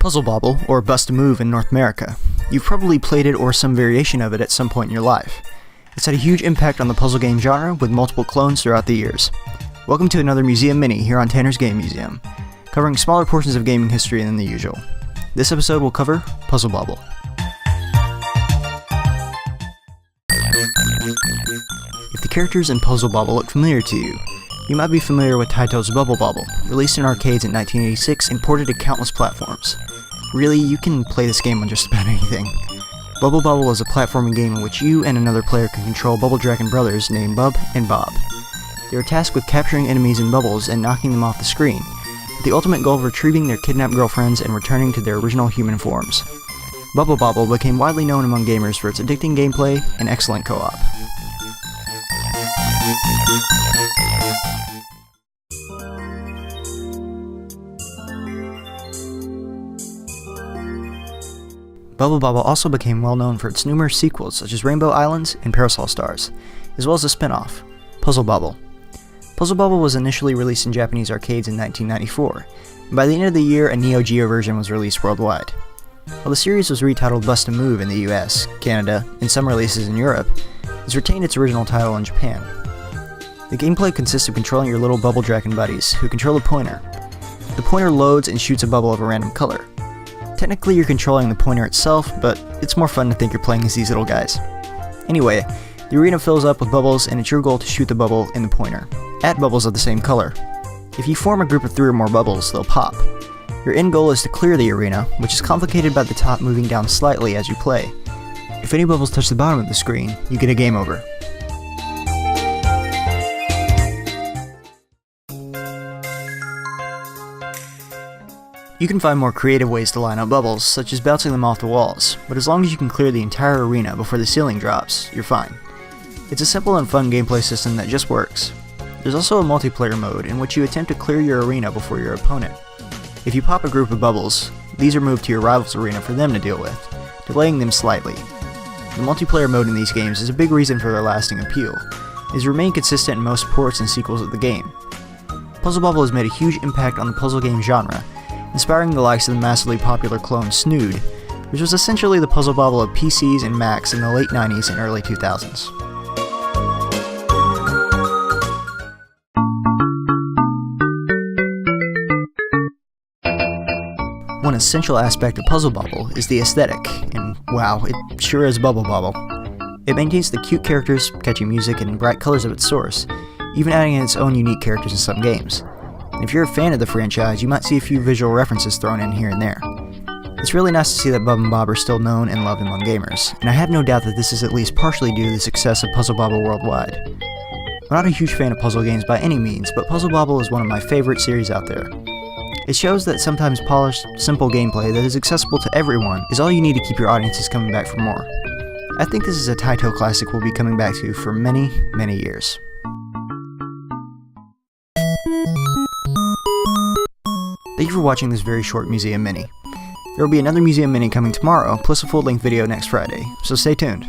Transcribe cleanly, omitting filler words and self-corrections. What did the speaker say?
Puzzle Bobble, or Bust a Move in North America. You've probably played it or some variation of it at some point in your life. It's had a huge impact on the puzzle game genre with multiple clones throughout the years. Welcome to another Museum Mini here on Tanner's Game Museum, covering smaller portions of gaming history than the usual. This episode will cover Puzzle Bobble. If the characters in Puzzle Bobble look familiar to you, you might be familiar with Taito's Bubble Bobble, released in arcades in 1986 and ported to countless platforms. Really, you can play this game on just about anything. Bubble Bobble is a platforming game in which you and another player can control Bubble Dragon brothers named Bub and Bob. They are tasked with capturing enemies in bubbles and knocking them off the screen, with the ultimate goal of retrieving their kidnapped girlfriends and returning to their original human forms. Bubble Bobble became widely known among gamers for its addicting gameplay and excellent co-op. Bubble Bobble also became well known for its numerous sequels such as Rainbow Islands and Parasol Stars, as well as a spin-off, Puzzle Bobble. Puzzle Bobble was initially released in Japanese arcades in 1994, and by the end of the year a Neo Geo version was released worldwide. While the series was retitled Bust a Move in the US, Canada, and some releases in Europe, it's retained its original title in Japan. The gameplay consists of controlling your little Bubble Dragon buddies, who control a pointer. The pointer loads and shoots a bubble of a random color. Technically you're controlling the pointer itself, but it's more fun to think you're playing as these little guys. Anyway, the arena fills up with bubbles and it's your goal to shoot the bubble in the pointer, at bubbles of the same color. If you form a group of 3 or more bubbles, they'll pop. Your end goal is to clear the arena, which is complicated by the top moving down slightly as you play. If any bubbles touch the bottom of the screen, you get a game over. You can find more creative ways to line up bubbles, such as bouncing them off the walls, but as long as you can clear the entire arena before the ceiling drops, you're fine. It's a simple and fun gameplay system that just works. There's also a multiplayer mode in which you attempt to clear your arena before your opponent. If you pop a group of bubbles, these are moved to your rival's arena for them to deal with, delaying them slightly. The multiplayer mode in these games is a big reason for their lasting appeal, as they remain consistent in most ports and sequels of the game. Puzzle Bobble has made a huge impact on the puzzle game genre, inspiring the likes of the massively popular clone Snood, which was essentially the Puzzle Bobble of PCs and Macs in the late 90s and early 2000s. One essential aspect of Puzzle Bobble is the aesthetic, and wow, it sure is Bubble Bobble. It maintains the cute characters, catchy music, and bright colors of its source, even adding in its own unique characters in some games. And if you're a fan of the franchise, you might see a few visual references thrown in here and there. It's really nice to see that Bub and Bob are still known and loved among gamers, and I have no doubt that this is at least partially due to the success of Puzzle Bobble worldwide. I'm not a huge fan of puzzle games by any means, but Puzzle Bobble is one of my favorite series out there. It shows that sometimes polished, simple gameplay that is accessible to everyone is all you need to keep your audiences coming back for more. I think this is a Taito classic we'll be coming back to for many, many years. Thank you for watching this very short Museum Mini. There will be another Museum Mini coming tomorrow, plus a full-length video next Friday, so stay tuned.